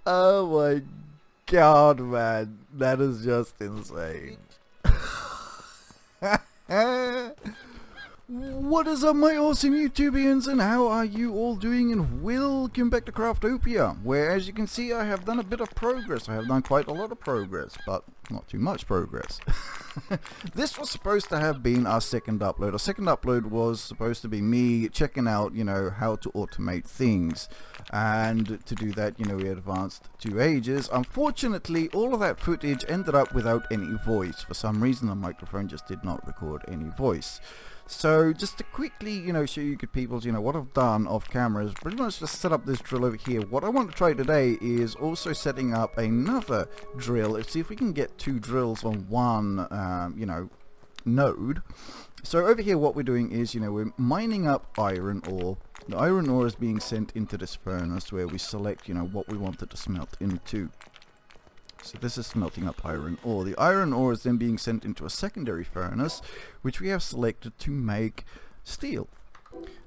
Oh my god, man. That is just insane. What is up, my awesome YouTubians, and how are you all doing? And welcome back to Craftopia, where, as you can see, I have done a bit of progress. I have done quite a lot of progress, but not too much progress. This was supposed to have been our second upload. Our second upload was supposed to be me checking out, how to automate things. And to do that, we advanced 2 ages. Unfortunately, all of that footage ended up without any voice. For some reason, the microphone just did not record any voice. So just to quickly, show you good people, what I've done off camera is pretty much just set up this drill over here. What I want to try today is also setting up another drill. Let's see if we can get 2 drills on one, node. So over here, what we're doing is, we're mining up iron ore. The iron ore is being sent into this furnace where we select, what we want it to smelt into. So this is smelting up iron ore. The iron ore is then being sent into a secondary furnace, which we have selected to make steel.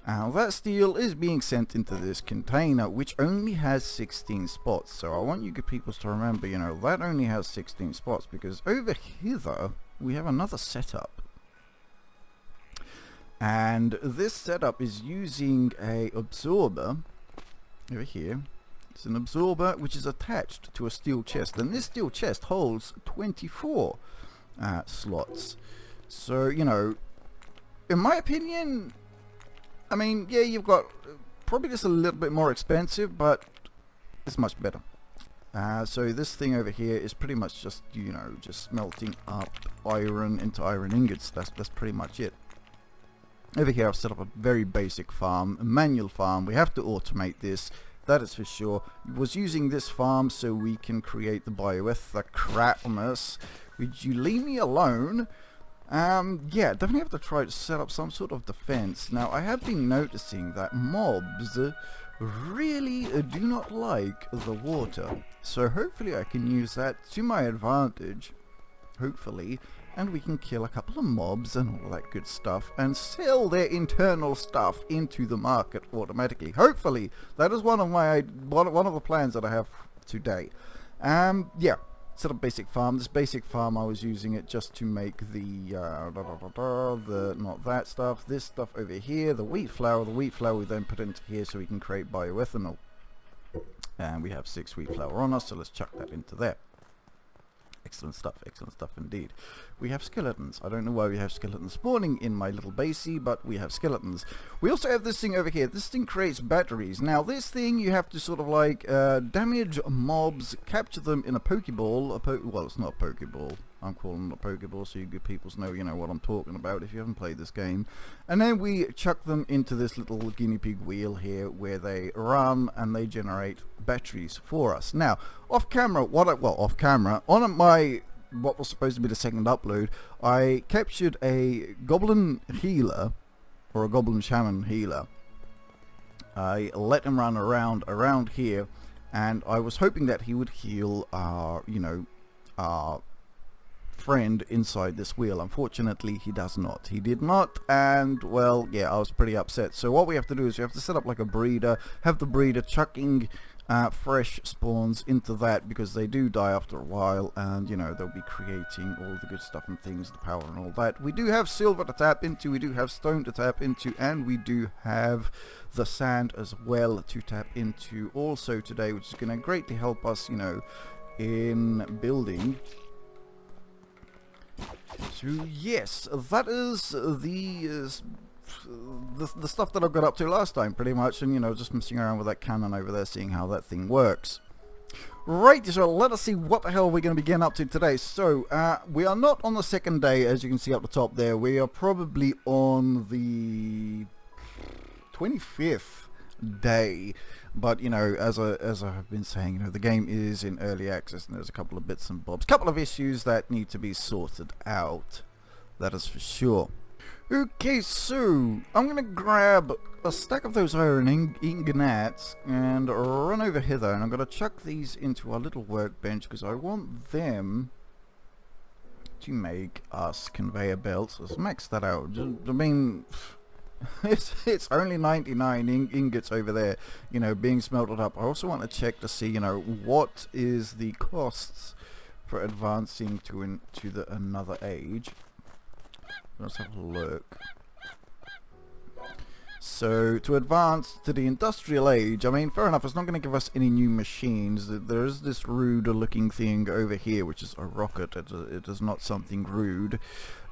Now that steel is being sent into this container, which only has 16 spots. So I want you good people to remember, that only has 16 spots, because over here we have another setup. And this setup is using a absorber over here. It's an absorber which is attached to a steel chest, and this steel chest holds 24 slots. So, in my opinion, I mean, yeah, you've got probably just a little bit more expensive, but it's much better. So this thing over here is pretty much just, just smelting up iron into iron ingots. That's pretty much it. Over here I've set up a very basic farm, a manual farm. We have to automate this. That is for sure. Was using this farm so we can create the bioether crapness. Would you leave me alone? Yeah, definitely have to try to set up some sort of defense. Now, I have been noticing that mobs really do not like the water. So hopefully I can use that to my advantage. Hopefully. And we can kill a couple of mobs and all that good stuff and sell their internal stuff into the market automatically. Hopefully, that is one of the plans that I have today. Yeah, set up basic farm. This basic farm, I was using it just to make the not that stuff, this stuff over here, the wheat flour. The wheat flour we then put into here so we can create bioethanol. And we have 6 wheat flour on us, so let's chuck that into there. Excellent stuff indeed. We have skeletons. I don't know why we have skeletons spawning in my little basey, but we have skeletons. We also have this thing over here. This thing creates batteries. Now this thing you have to sort of like damage mobs, capture them in a pokeball. Well, it's not a pokeball. I'm calling it a pokeball so you good peoples know, what I'm talking about if you haven't played this game. And then we chuck them into this little guinea pig wheel here where they run and they generate batteries for us. Now, off camera, on my what was supposed to be the second upload, I captured a goblin healer, or a goblin shaman healer. I let him run around here, and I was hoping that he would heal our, our friend inside this wheel. Unfortunately, he does not. He did not, and well, yeah, I was pretty upset. So what we have to do is we have to set up like a breeder, have the breeder chucking fresh spawns into that, because they do die after a while, and they'll be creating all the good stuff and things, the power and all that. We do have silver to tap into, we do have stone to tap into, and we do have the sand as well to tap into also today, which is going to greatly help us, in building. So yes, that is the stuff that I got up to last time, pretty much, and just messing around with that cannon over there, seeing how that thing works. Right, so let us see what the hell we're going to be getting up to today. So we are not on the second day, as you can see up the top there. We are probably on the 25th day, but as I have been saying, the game is in early access, and there's a couple of bits and bobs, couple of issues that need to be sorted out. That is for sure. Okay, so I'm gonna grab a stack of those iron ingots and run over hither, and I'm gonna chuck these into our little workbench because I want them to make us conveyor belts. Let's max that out. I mean, It's only 99 ingots over there, you know, being smelted up. I also want to check to see, you know, what is the costs for advancing to another age. Let's have a look. So to advance to the industrial age, I mean, fair enough, it's not going to give us any new machines. There is this rude looking thing over here, which is a rocket. It is not something rude.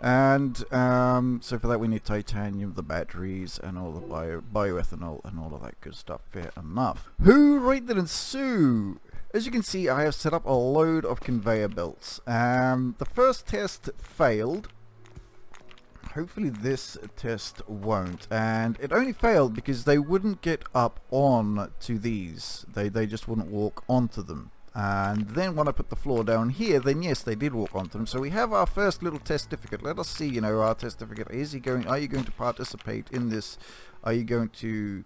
And so for that we need titanium, the batteries, and all the bioethanol and all of that good stuff. Fair enough. Who rated and sue? As you can see, I have set up a load of conveyor belts. The first test failed. Hopefully this test won't, and it only failed because they wouldn't get up on to these. They just wouldn't walk onto them. And then when I put the floor down here, then yes, they did walk onto them. So we have our first little test certificate. Let us see, you know, our test certificate. Are you going to participate in this? Are you going to...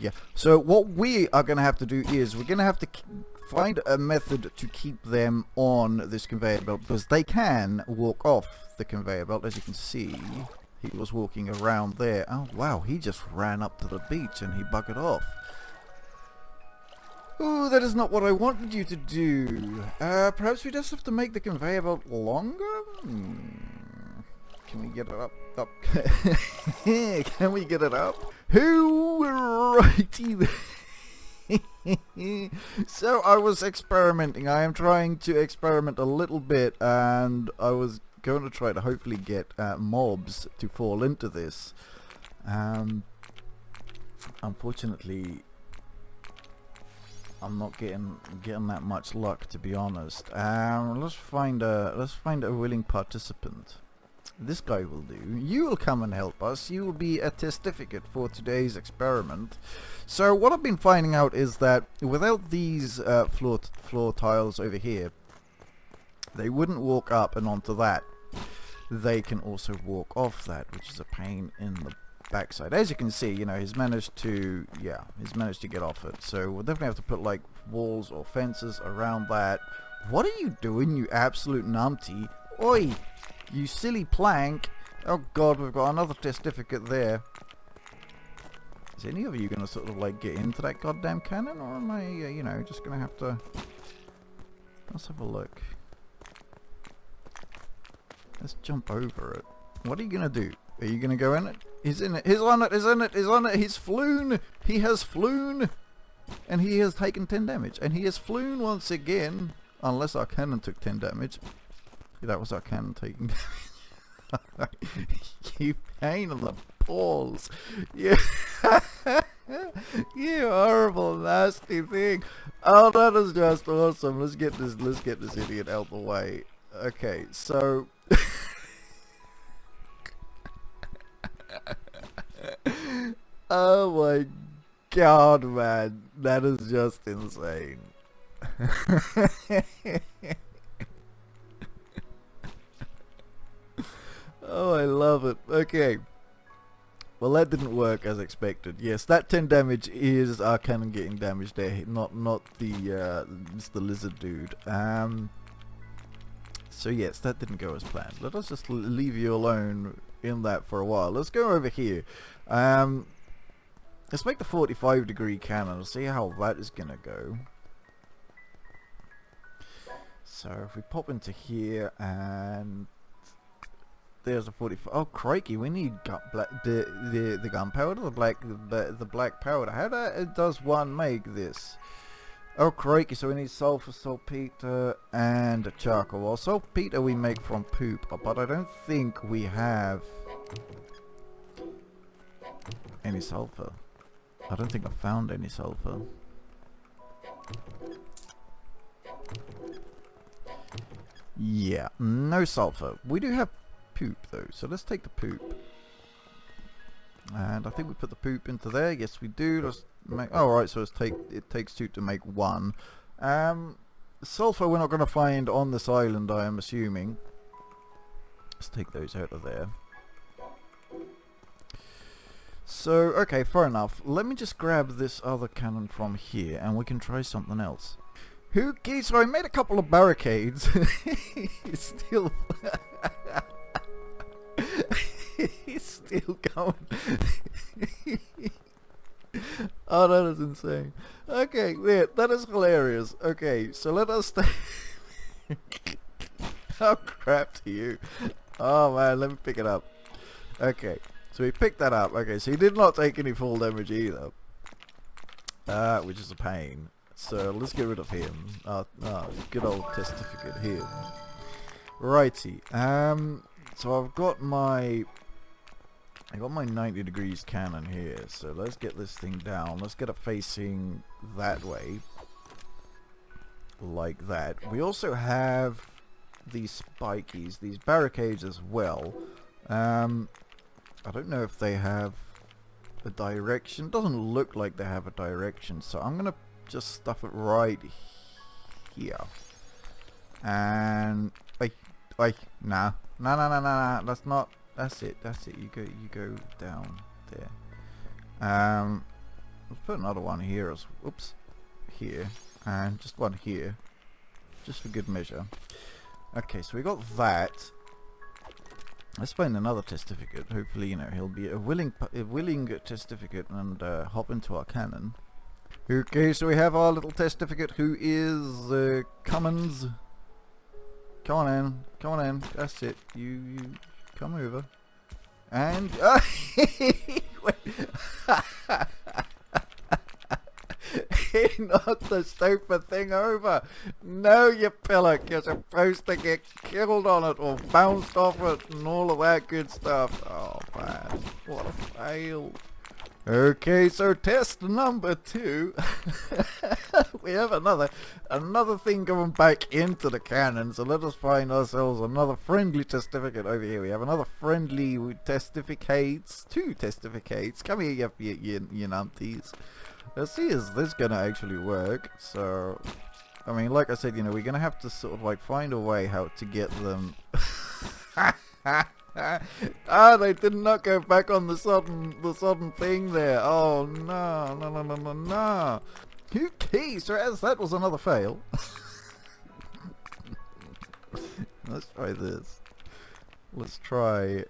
Yeah. So what we are going to have to do is we're going to have to find a method to keep them on this conveyor belt, because they can walk off the conveyor belt. As you can see, he was walking around there. Oh wow, he just ran up to the beach and he buggered off. Ooh, that is not what I wanted you to do. Perhaps we just have to make the conveyor belt longer? Can we get it up? Can we get it up? Righty. So I was experimenting. I am trying to experiment a little bit, and I was going to try to hopefully get mobs to fall into this. Unfortunately, I'm not getting that much luck, to be honest. Let's find a willing participant. This guy will do. You will come and help us. You will be a testificate for today's experiment. So what I've been finding out is that without these floor tiles over here, they wouldn't walk up and onto that. They can also walk off that, which is a pain in the backside. As you can see, you know, he's managed to get off it. So we'll definitely have to put like walls or fences around that. What are you doing, you absolute numpty? Oi! You silly plank. Oh god, we've got another testificate there. Is any of you going to sort of like get into that goddamn cannon, or am I, you know, just going to have to... Let's have a look. Let's jump over it. What are you going to do? Are you going to go in it? He's in it. He's on it. He's in it. He's on it. He's flown. He has flown. And he has taken 10 damage. And he has flown once again. Unless our cannon took 10 damage. That was our cannon taking damage. You pain in the balls. You, you horrible nasty thing. Oh, that is just awesome. Let's get this idiot out the way. Okay, so oh my god, man. That is just insane. Oh, I love it. Okay. Well, that didn't work as expected. Yes, that 10 damage is our cannon getting damaged there, not the it's the lizard dude. So yes, that didn't go as planned. Let us just leave you alone in that for a while. Let's go over here. Let's make the 45-degree cannon. See how that is gonna go. So if we pop into here and there's a 45. Oh crikey, we need the gunpowder, the black powder. How does one make this? Oh crikey, so we need sulfur, saltpeter, and charcoal. Well, saltpeter we make from poop, but I don't think we have any sulfur. I don't think I found any sulfur. Yeah, no sulfur. We do have poop though, so let's take the poop. And I think we put the poop into there. Yes, we do. Let's make. Oh, right. So it takes 2 to make 1. Sulfur we're not going to find on this island, I am assuming. Let's take those out of there. So okay, fair enough. Let me just grab this other cannon from here, and we can try something else. Who cares? So I made a couple of barricades. It's still. He's still going. Oh, that is insane. Okay, yeah, that is hilarious. Okay, so let us stay. How crap to you. Oh man, let me pick it up. Okay, so he picked that up. Okay, so he did not take any full damage either. Which is a pain. So let's get rid of him. Good old testificate here. Righty. So I got my 90 degrees cannon here. So let's get this thing down. Let's get it facing that way. Like that. We also have these spikies, these barricades as well. I don't know if they have a direction. Doesn't look like they have a direction, so I'm gonna just stuff it right here. And nah, that's not. That's it. You go down there. Let's put another one here as here, and just one here, just for good measure. Okay, so we got that. Let's find another testificate. Hopefully, you know, he'll be a willing testificate and hop into our cannon. Okay, so we have our little testificate who is Cummins. Come on in. That's it. You come over. And he knocked the stupid thing over. No, you pillock. You're supposed to get killed on it or bounced off it and all of that good stuff. Oh man, what a fail. Okay, so test number 2. We have another thing going back into the cannon, so let us find ourselves another friendly testificate over here. We have another friendly testificates, 2 testificates. Come here, you numpties. Let's see, is this gonna actually work? So, I mean, like I said, you know, we're gonna have to sort of like find a way how to get them. They did not go back on the sudden thing there. Oh no. Okay, so as that was another fail. Let's try this. Let's try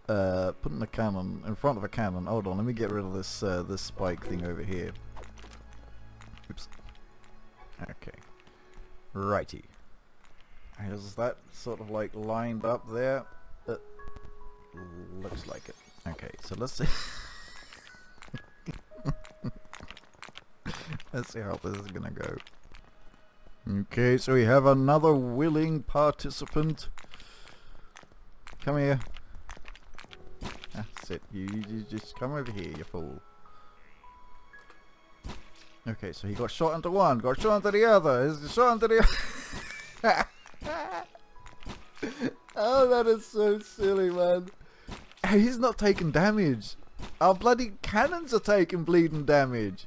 putting the cannon in front of a cannon. Hold on, let me get rid of this this spike thing over here. Oops. Okay. Righty. Is that sort of like lined up there? Looks like it. Okay, so let's see. Let's see how this is gonna go. Okay, so we have another willing participant. Come here. That's it. You just come over here, you fool. Okay, so he got shot into one, got shot into the other, is shot into the other. Oh, that is so silly, man. He's not taking damage. Our bloody cannons are taking bleeding damage.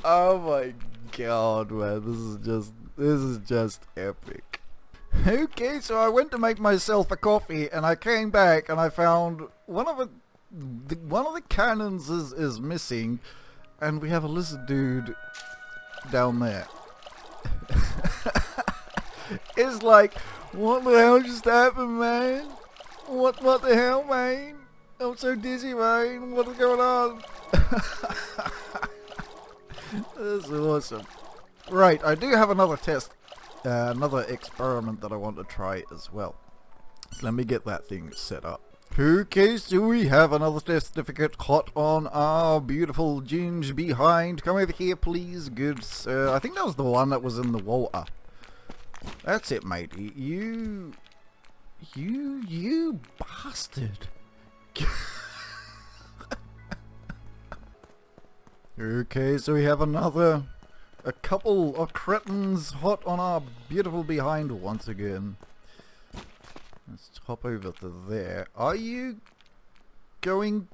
Oh my god, man, this is just epic. Okay, so I went to make myself a coffee and I came back and I found one of the cannons is missing, and we have a lizard dude down there. It's like, what the hell just happened, man? What the hell, man? I'm so dizzy, man. What is going on? This is awesome. Right, I do have another test, another experiment that I want to try as well. So let me get that thing set up. Okay, so we have another certificate hot on our beautiful ginge behind. Come over here, please, good sir. I think that was the one that was in the water. That's it, matey. You bastard. Okay, so we have a couple of cretins hot on our beautiful behind once again. Let's hop over to there. Are you going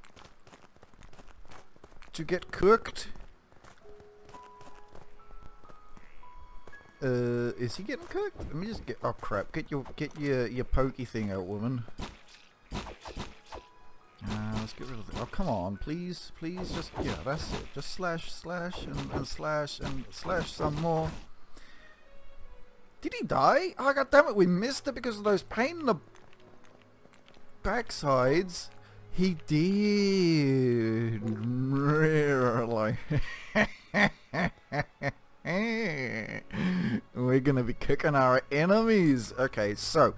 to get cooked? Is he getting cooked? Let me just get. Oh crap! Get your pokey thing out, woman. Let's get rid of it. Oh, come on, please, please, just, yeah, that's it. Just slash, slash, and slash, and slash some more. Did he die? Oh, god damn it, we missed it because of those pain in the backsides. He did. Really. We're gonna be cooking our enemies. Okay, so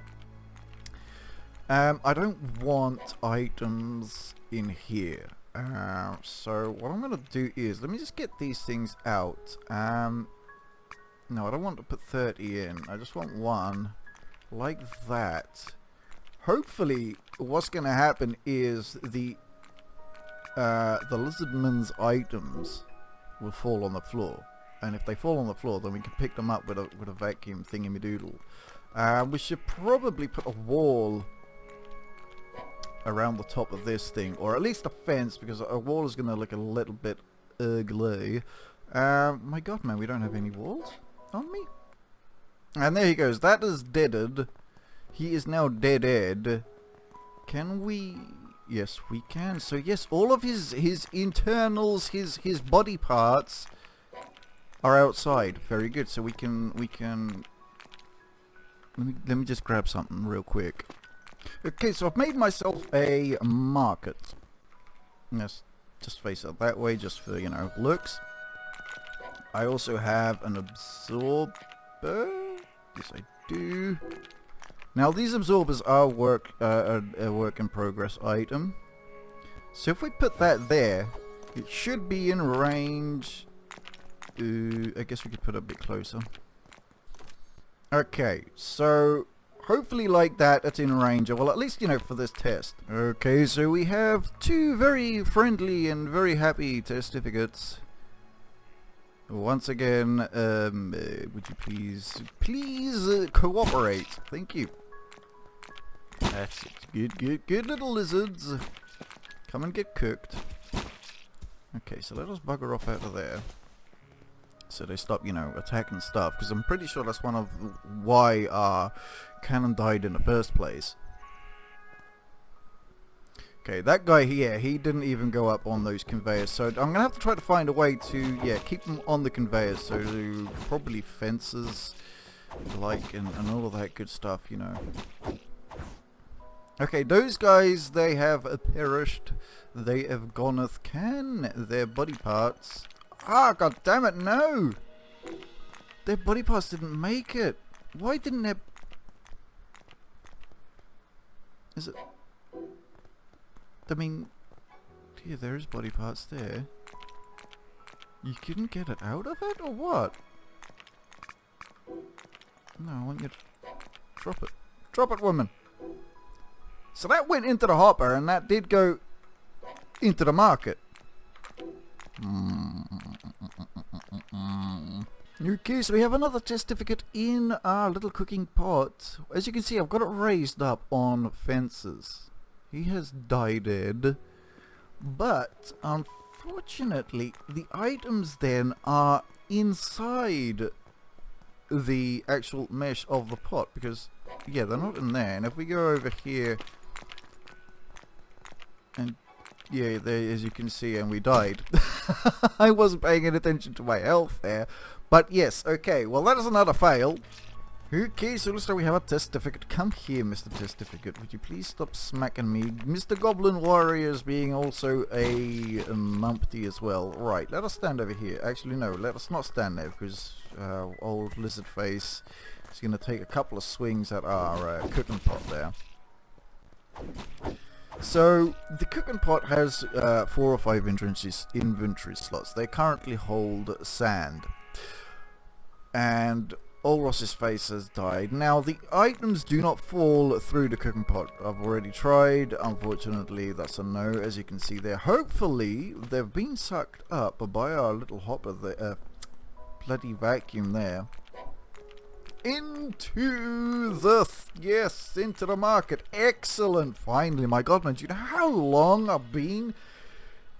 I don't want items in here. So what I'm gonna do is let me just get these things out. No, I don't want to put 30 in. I just want one like that. Hopefully, what's gonna happen is the lizardmen's items will fall on the floor. And if they fall on the floor, then we can pick them up with a vacuum thingy-me-doodle. We should probably put a wall around the top of this thing, or at least a fence, because a wall is going to look a little bit ugly. My god, man, we don't have any walls on me. And there he goes. That is deaded. He is now dead. Can we... Yes, we can. So yes, all of his internals, his body parts are outside. Very good. So we can let me just grab something real quick. Okay, so I've made myself a market. Let's just face it that way, just for, you know, looks. I also have an absorber. Yes, I do. Now these absorbers are a work in progress item. So if we put that there, it should be in range. I guess we could put it a bit closer. Okay, so hopefully like that, it's in range. Well, at least, you know, for this test. Okay, so we have two very friendly and very happy testificates. Once again, would you please cooperate? Thank you. That's it. Good little lizards. Come and get cooked. Okay, so let us bugger off out of there. So they stop, you know, attacking stuff. Because I'm pretty sure that's one of why our cannon died in the first place. Okay, that guy here, he didn't even go up on those conveyors. So I'm going to have to try to find a way to, yeah, keep them on the conveyors. So probably fences, like, and all of that good stuff, you know. Okay, those guys, they have perished. They have goneth. Can their body parts... Ah, god damn it, no! Their body parts didn't make it. Why didn't their... Is it... I mean... Yeah, there is body parts there. You couldn't get it out of it, or what? No, I want you to... Drop it. Drop it, woman! So that went into the hopper, and that did go into the market. Okay, so we have another testificate in our little cooking pot. As you can see, I've got it raised up on fences. He has died, but unfortunately, the items then are inside the actual mesh of the pot, because, yeah, they're not in there. And if we go over here, and yeah, there, as you can see, and we died. I wasn't paying any attention to my health there. But yes, okay, well that is another fail. Okay, so looks like we have a testificate. Come here, Mr. Testificate. Would you please stop smacking me? Mr. Goblin Warriors being also a numpty as well. Right, let us stand over here. Actually, no, let us not stand there, because old lizard face is going to take a couple of swings at our cooking pot there. So the cooking pot has 4 or 5 inventory slots. They currently hold sand, and Olros's face has died. Now the items do not fall through the cooking pot. I've already tried. Unfortunately, that's a no. As you can see there, hopefully they've been sucked up by our little hopper, the bloody vacuum there. Into the... yes, into the market. Excellent. Finally, my god, man, do you know how long I've been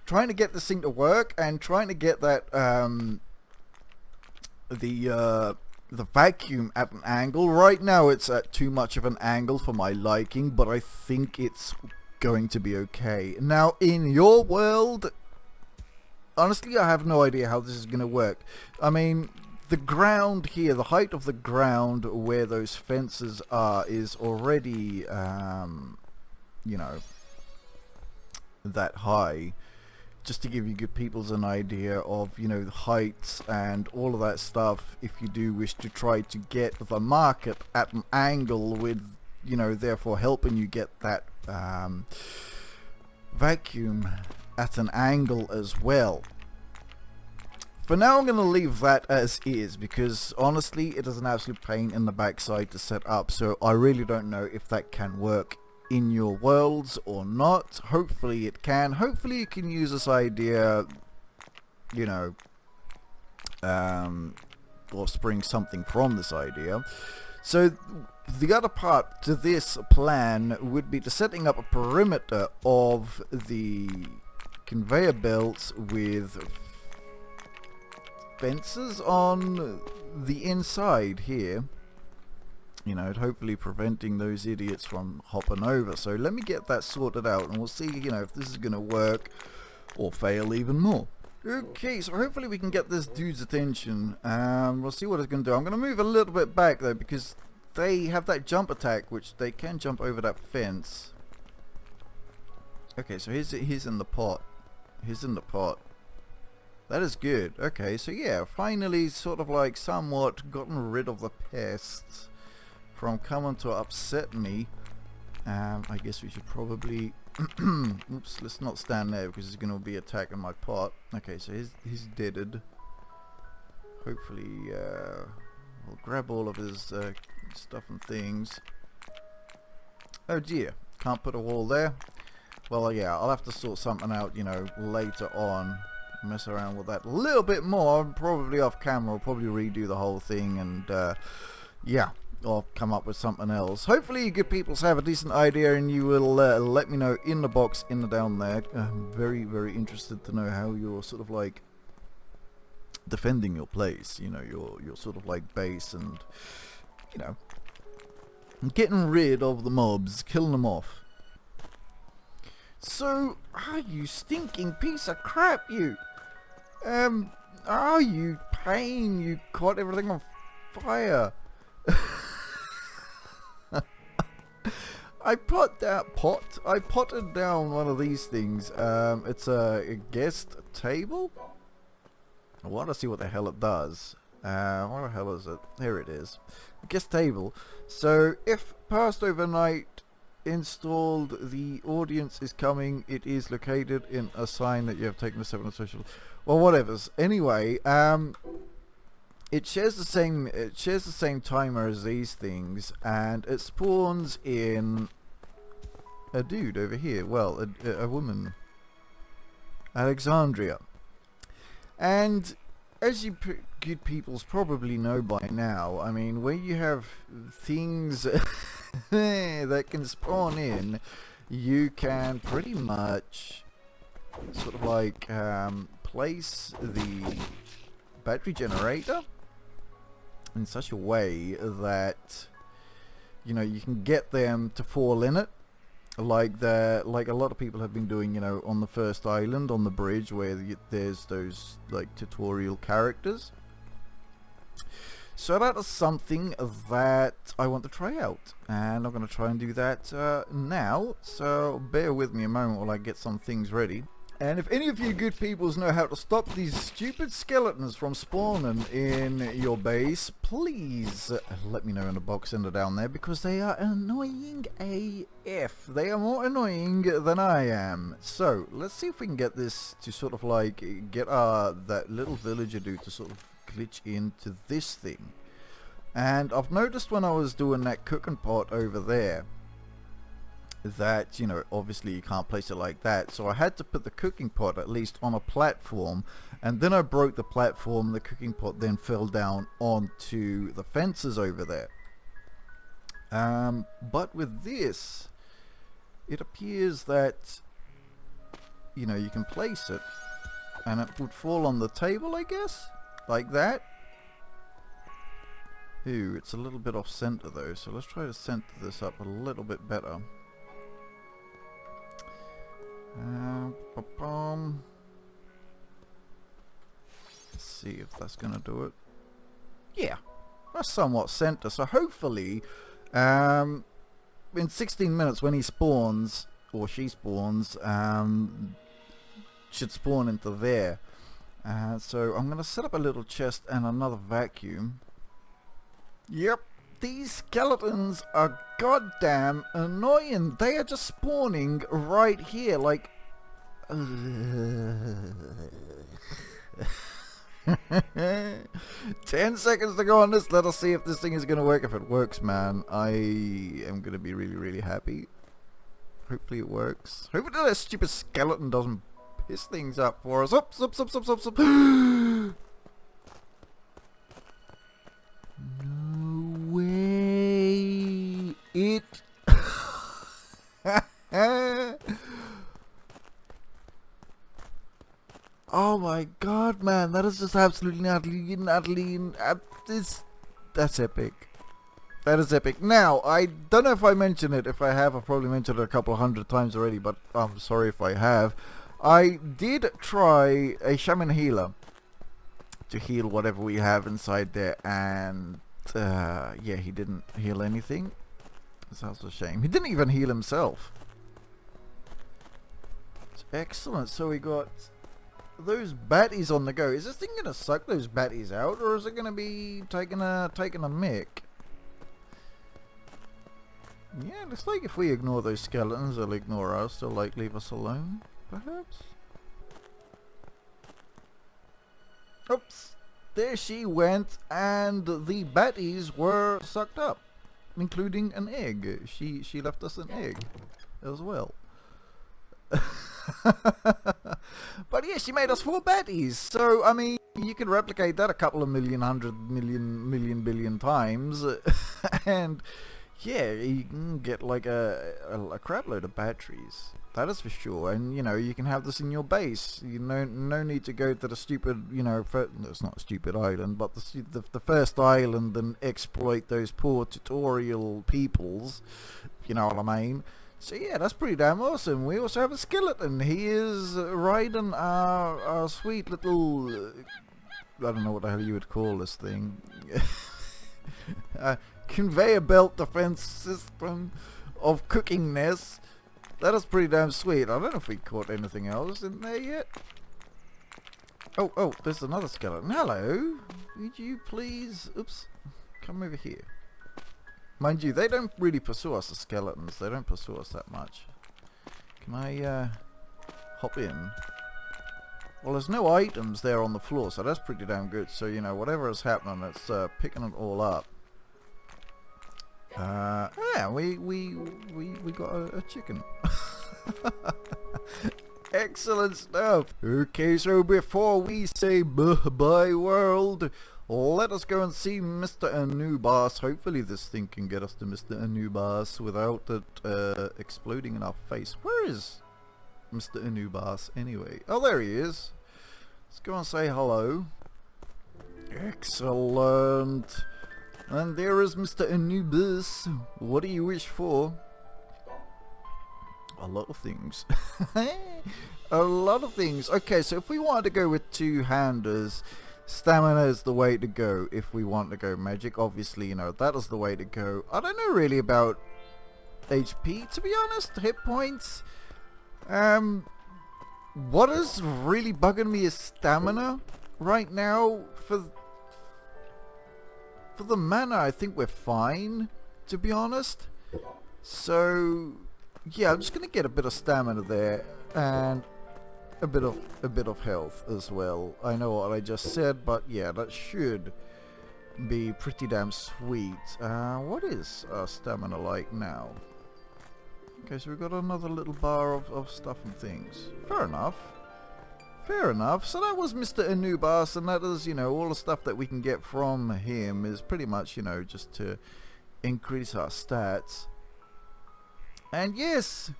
trying to get this thing to work and trying to get that the vacuum at an angle? Right now it's at too much of an angle for my liking, but I think it's going to be okay. Now, in your world, honestly, I have no idea how this is going to work. I mean, the ground here, the height of the ground where those fences are is already, you know, that high. Just to give you good peoples an idea of, you know, the heights and all of that stuff, if you do wish to try to get the market at an angle with, you know, therefore helping you get that vacuum at an angle as well. For now, I'm going to leave that as is, because honestly it is an absolute pain in the backside to set up, so I really don't know if that can work in your worlds or not. Hopefully it can. Hopefully you can use this idea, you know, or spring something from this idea. So the other part to this plan would be to setting up a perimeter of the conveyor belts with fences on the inside here, you know, hopefully preventing those idiots from hopping over. So let me get that sorted out and we'll see, you know, if this is going to work or fail even more. Okay, so hopefully we can get this dude's attention. We'll see what it's going to do. I'm going to move a little bit back though, because they have that jump attack, which they can jump over that fence. Okay, so he's in the pot. He's in the pot. That is good. Okay, so yeah, finally sort of like somewhat gotten rid of the pests from coming to upset me. I guess we should probably oops, let's not stand there because he's going to be attacking my pot. Okay, so he's deaded. Hopefully we'll grab all of his stuff and things. Oh dear, can't put a wall there. Well, yeah, I'll have to sort something out, you know, later on. Mess around with that a little bit more, probably off camera. I'll probably redo the whole thing, and yeah, I'll come up with something else. Hopefully you good peoples have a decent idea, and you will let me know in the box in the down there. I'm very, very interested to know how you're sort of like defending your place, you know, your sort of like base, and you know, getting rid of the mobs, killing them off. So, you stinking piece of crap, you! You pain, you caught everything on fire. I potted down one of these things. It's a guest table. I want to see what the hell it does. What the hell is it? Here it is. Guest table. So, if passed overnight, installed, the audience is coming, it is located in a sign that you have taken a step on a social, well, whatever's. Anyway, it shares the same timer as these things, and it spawns in a dude over here, well, a woman, Alexandria. And as you good peoples probably know by now, I mean, where you have things that can spawn in, you can pretty much sort of like place the battery generator in such a way that, you know, you can get them to fall in it, like a lot of people have been doing, you know, on the first island on the bridge where there's those like tutorial characters. So that is something that I want to try out, and I'm going to try and do that now, so bear with me a moment while I get some things ready. And if any of you good peoples know how to stop these stupid skeletons from spawning in your base, please let me know in the box in the down there, because they are annoying AF. They are more annoying than I am. So let's see if we can get this to sort of like get that little villager dude to sort of glitch into this thing. And I've noticed when I was doing that cooking pot over there that, you know, obviously you can't place it like that, so I had to put the cooking pot at least on a platform, and then I broke the platform. The cooking pot then fell down onto the fences over there. But with this, it appears that, you know, you can place it and it would fall on the table, I guess, like that. Ooh, it's a little bit off center though, so let's try to center this up a little bit better. Let's see if that's gonna do it. Yeah, that's somewhat center. So hopefully, in 16 minutes when he spawns or she spawns, should spawn into there. So I'm gonna set up a little chest and another vacuum. Yep, these skeletons are goddamn annoying. They are just spawning right here, like. 10 seconds to go on this. Let us see if this thing is gonna work. If it works, man, I am gonna be really, really happy. Hopefully it works. Hopefully that stupid skeleton doesn't piss things up for us. Oops, oops, oops, oops, oops, oops. No way. It. Oh my god, man, that is just absolutely that's epic. That is epic. Now, I don't know if I mentioned it. If I have, I've probably mentioned it a couple of 100 times already, but I'm sorry if I have. I did try a shaman healer to heal whatever we have inside there, and yeah, he didn't heal anything. That's a shame. He didn't even heal himself. It's excellent. So we got those batties on the go. Is this thing gonna suck those batties out, or is it gonna be taking a mick? Yeah, looks like if we ignore those skeletons, they'll ignore us. They'll like leave us alone, perhaps. Oops, there she went, and the batties were sucked up, including an egg. She left us an egg as well. But yeah, she made us 4 batties. So I mean, you can replicate that a couple of million, billion times, and yeah, you can get like a crap load of batteries. That is for sure. And you know, you can have this in your base. You know, no need to go to the stupid, you know, it's not a stupid island, but the first island and exploit those poor tutorial peoples. You know what I mean? So yeah, that's pretty damn awesome. We also have a skeleton. He is riding our sweet little, I don't know what the hell you would call this thing. Conveyor belt defense system of cookingness. That is pretty damn sweet. I don't know if we caught anything else in there yet. Oh, there's another skeleton. Hello. Would you please, oops, come over here. Mind you, they don't really pursue us, the skeletons. They don't pursue us that much. Can I hop in? Well, there's no items there on the floor, so that's pretty damn good. So, you know, whatever is happening, it's picking it all up. Yeah, we got a chicken. Excellent stuff. Okay, so before we say bye world, let us go and see Mr. Anubis. Hopefully this thing can get us to Mr. Anubis without it exploding in our face. Where is Mr. Anubis anyway? Oh, there he is. Let's go and say hello. Excellent. And there is Mr. Anubis. What do you wish for? A lot of things. A lot of things. Okay, so if we wanted to go with two-handers, stamina is the way to go. If we want to go magic, obviously, you know, that is the way to go. I don't know really about HP, to be honest. Hit points. What is really bugging me is stamina right now. For the mana, I think we're fine, to be honest. So yeah, I'm just gonna get a bit of stamina there and a bit of health as well. I know what I just said, but yeah, that should be pretty damn sweet. What is our stamina like now? Okay, so we've got another little bar of stuff and things. Fair enough. Fair enough. So that was Mr. Anubis, and that is, you know, all the stuff that we can get from him is pretty much, you know, just to increase our stats. And yes,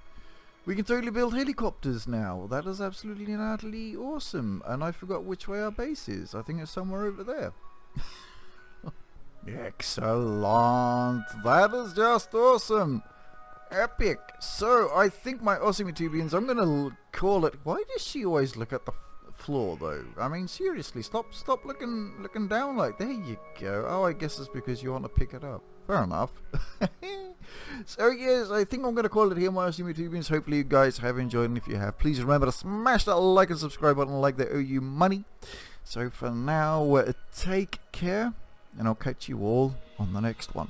we can totally build helicopters now. That is absolutely and utterly awesome. And I forgot which way our base is. I think it's somewhere over there. Excellent. That is just awesome. Epic. So I think my Osimitubians, I'm gonna call it. Why does she always look at the floor though? I mean, seriously, stop looking down like. There you go. Oh, I guess it's because you want to pick it up. Fair enough. So yes, I think I'm gonna call it here, my Osimitubians. Hopefully you guys have enjoyed, and if you have, please remember to smash that like and subscribe button like they owe you money. So for now, take care, and I'll catch you all on the next one.